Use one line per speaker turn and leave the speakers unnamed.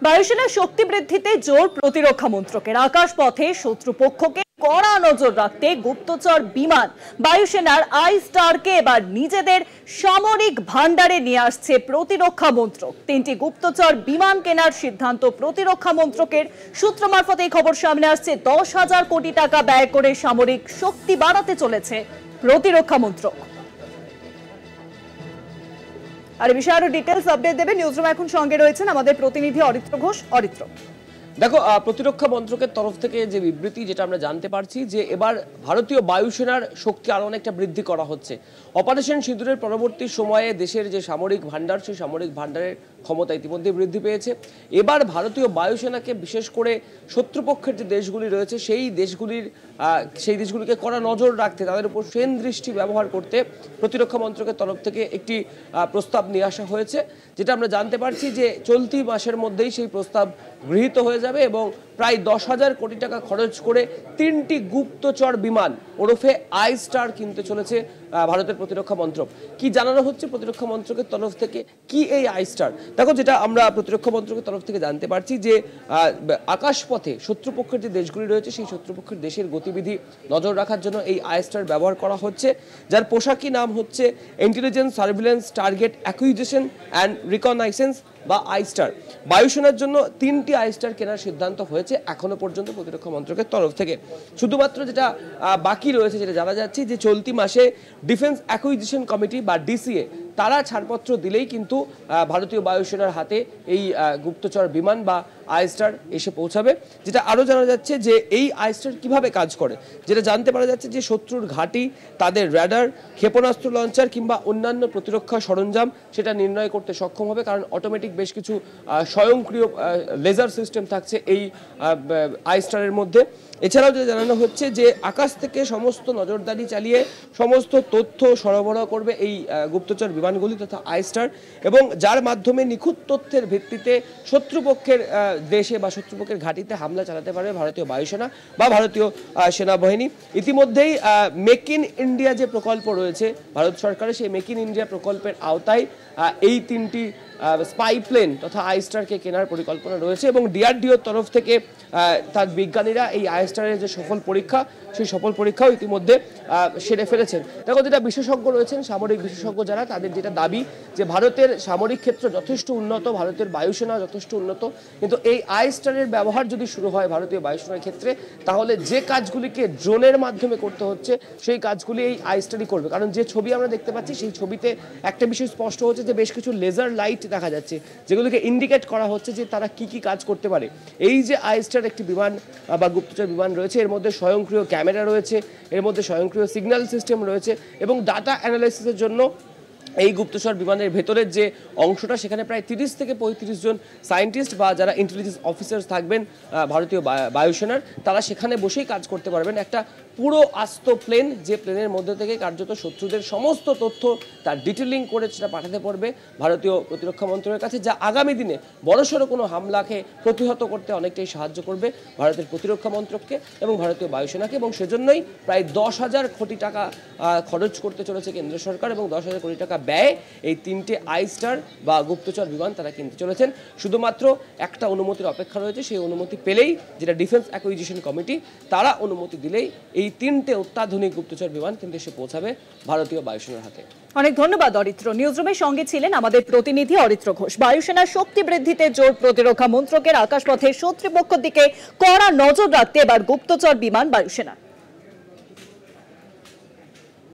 বায়ুসেনার শক্তি বৃদ্ধিতে জোর প্রতিরক্ষা মন্ত্রকের। আকাশপথে শত্রুপক্ষকে কড়া নজর রাখতে গুপ্তচর বিমান বায়ুসেনার আই স্টারকে এবার নিজেদের সামরিক ভান্ডারে নিয়ে আসছে প্রতিরক্ষা মন্ত্রক। 3টি গুপ্তচর বিমান কেনার সিদ্ধান্ত প্রতিরক্ষা মন্ত্রকের। সূত্র মারফত এই খবর সামনে আসছে। 10,000 কোটি টাকা ব্যয় করে সামরিক শক্তি বাড়াতে চলেছে প্রতিরক্ষা মন্ত্রক। আর এই বিষয়ে আরো ডিটেইলস আপডেট দেবে নিউজরুম এখন সঙ্গে রয়েছেন আমাদের প্রতিনিধি অরিত্র ঘোষ। অরিত্র,
দেখো, প্রতিরক্ষা মন্ত্রকের তরফ থেকে যে বিবৃতি যেটা আমরা জানতে পারছি যে এবার ভারতীয় বায়ুসেনার শক্তি আরো অনেকটা বৃদ্ধি করা হচ্ছে। অপারেশন সিঁদুরের পরবর্তী সময়ে দেশের যে সামরিক ভান্ডার, সেই সামরিক ভান্ডারের ক্ষমতা ইতিমধ্যে বৃদ্ধি পেয়েছে। এবার ভারতীয় বায়ুসেনাকে বিশেষ করে শত্রুপক্ষের যে দেশগুলি রয়েছে সেই দেশগুলিকে কড়া নজর রাখতে, তাদের উপর সেন দৃষ্টি ব্যবহার করতে প্রতিরক্ষা মন্ত্রকের তরফ থেকে একটি প্রস্তাব নিয়ে আসা হয়েছে। যেটা আমরা জানতে পারছি যে চলতি মাসের মধ্যেই সেই প্রস্তাব গৃহীত হয়ে যাবে এবং প্রায় 10,000 কোটি টাকা খরচ করে 3টি গুপ্তচর বিমান ওরফে আই স্টার কিনতে চলেছে ভারতের প্রতিরক্ষা মন্ত্রক। কি জানানো হচ্ছে প্রতিরক্ষা মন্ত্রকের তরফ থেকে? কি এই আই স্টার? দেখো, যেটা আমরা প্রতিরক্ষা মন্ত্রকের তরফ থেকে জানতে পারছি যে আকাশপথে শত্রুপক্ষের যে দেশগুলি রয়েছে সেই শত্রুপক্ষের দেশের গতিবিধি নজর রাখার জন্য এই আই স্টার ব্যবহার করা হচ্ছে, যার পোশাকি নাম হচ্ছে intelligence surveillance target acquisition and reconnaissance বা আই স্টার। বায়ুসেনার জন্য 3টি আই স্টার কেনার সিদ্ধান্ত হয়েছে এখনো পর্যন্ত প্রতিরক্ষা মন্ত্রকের তরফ থেকে। শুধুমাত্র যেটা বাকি রয়েছে, যেটা জানা যাচ্ছে যে চলতি মাসে ডিফেন্স অ্যাকুইজিশন কমিটি বা ডিসিএ তারা ছাড়পত্র দিলেই কিন্তু ভারতীয় বায়ুসেনার হাতে এই গুপ্তচর বিমান বা আই স্টার এসে পৌঁছাবে। যেটা আরও জানা যাচ্ছে যে এই আই স্টার কীভাবে কাজ করে, যেটা জানতে পারা যাচ্ছে যে শত্রুর ঘাঁটি, তাদের র্যাডার, ক্ষেপণাস্ত্র লঞ্চার কিংবা অন্যান্য প্রতিরক্ষা সরঞ্জাম সেটা নির্ণয় করতে সক্ষম হবে, কারণ অটোমেটিক বেশ কিছু স্বয়ংক্রিয় লেজার সিস্টেম থাকছে এই আই স্টারের মধ্যে। এছাড়াও যেটা জানানো হচ্ছে যে আকাশ থেকে সমস্ত নজরদারি চালিয়ে সমস্ত তথ্য সরবরাহ করবে এই গুপ্তচর বিমানগুলি তথা আই স্টার, এবং যার মাধ্যমে নিখুঁত তথ্যের ভিত্তিতে শত্রুপক্ষের দেশে বা শত্রুপক্ষের ঘাঁটিতে হামলা চালাতে পারবে ভারতীয় বায়ুসেনা বা ভারতীয় সেনাবাহিনী। ইতিমধ্যেই মেক ইন ইন্ডিয়া যে প্রকল্প রয়েছে ভারত সরকারের, সেই মেক ইন ইন্ডিয়া প্রকল্পের আওতায় এই 3টি স্পাই প্লেন তথা আই স্টারকে কেনার পরিকল্পনা রয়েছে এবং ডিআরডিওর তরফ থেকে তার বিজ্ঞানীরা এই আই স্টারের যে সফল পরীক্ষা, সেই সফল পরীক্ষাও ইতিমধ্যে সেরে ফেলেছেন। দেখো, যেটা বিশেষজ্ঞ রয়েছেন, সামরিক বিশেষজ্ঞ যারা, তাদের যেটা দাবি যে ভারতের সামরিক ক্ষেত্র যথেষ্ট উন্নত, ভারতের বায়ুসেনা যথেষ্ট উন্নত, কিন্তু এই আই স্টারের ব্যবহার যদি শুরু হয় ভারতীয় বায়ুসেনার ক্ষেত্রে, তাহলে যে কাজগুলিকে ড্রোনের মাধ্যমে করতে হচ্ছে সেই কাজগুলি এই আই স্টারই করবে। কারণ যে ছবি আমরা দেখতে পাচ্ছি সেই ছবিতে একটা বিষয় স্পষ্ট হচ্ছে যে বেশ কিছু লেজার লাইট দেখা যাচ্ছে, যেগুলিকে ইন্ডিকেট করা হচ্ছে যে তারা কি কি কাজ করতে পারে। এই যে আই স্টার একটি বিমান বা গুপ্তচর বিমান রয়েছে, এর মধ্যে স্বয়ংক্রিয় ক্যামেরা রয়েছে, এর মধ্যে স্বয়ংক্রিয় সিগন্যাল সিস্টেম রয়েছে এবং ডাটা অ্যানালাইসিসের জন্য এই গুপ্তচর বিমানের ভেতরের যে অংশটা, সেখানে প্রায় 30 থেকে 35 জন সায়েন্টিস্ট বা যারা ইন্টেলিজেন্স অফিসার্স থাকবেন ভারতীয় বায়ুসেনার, তারা সেখানে বসেই কাজ করতে পারবেন। একটা পুরো আস্ত প্লেন, যে প্লেনের মধ্যে থেকে কার্যত শত্রুদের সমস্ত তথ্য তার ডিটেলিং করে সেটা পাঠাতে পারবে ভারতীয় প্রতিরক্ষা মন্ত্রকের কাছে, যা আগামী দিনে বড়সড় কোনো হামলাকে প্রতিহত করতে অনেকটাই সাহায্য করবে ভারতের প্রতিরক্ষা মন্ত্রককে এবং ভারতীয় বায়ুসেনাকে। এবং সেজন্যই প্রায় 10,000 কোটি টাকা খরচ করতে চলেছে কেন্দ্র সরকার এবং 10,000 কোটি টাকা ব্যয় এই 3টে আই স্টার বা গুপ্তচর বিমান তারা কিনতে চলেছেন। শুধুমাত্র একটা অনুমতির অপেক্ষা রয়েছে, সেই অনুমতি পেলেই, যেটা ডিফেন্স অ্যাকুইজিশন কমিটি, তারা অনুমতি দিলেই এই 3টে অত্যাধুনিক গুপ্তচর বিমান কিন্তু এসে পৌঁছাবে ভারতীয় বায়ুসেনার হাতে।
অনেক ধন্যবাদ অরিত্র। নিউজরুমের সঙ্গে ছিলেন আমাদের প্রতিনিধি অরিত্র ঘোষ। বায়ুসেনার শক্তি বৃদ্ধিতে জোর প্রতিরক্ষা মন্ত্রকের। আকাশপথে শত্রুপক্ষের দিকে কড়া নজর রাখতে এবার গুপ্তচর বিমান বায়ুসেনা।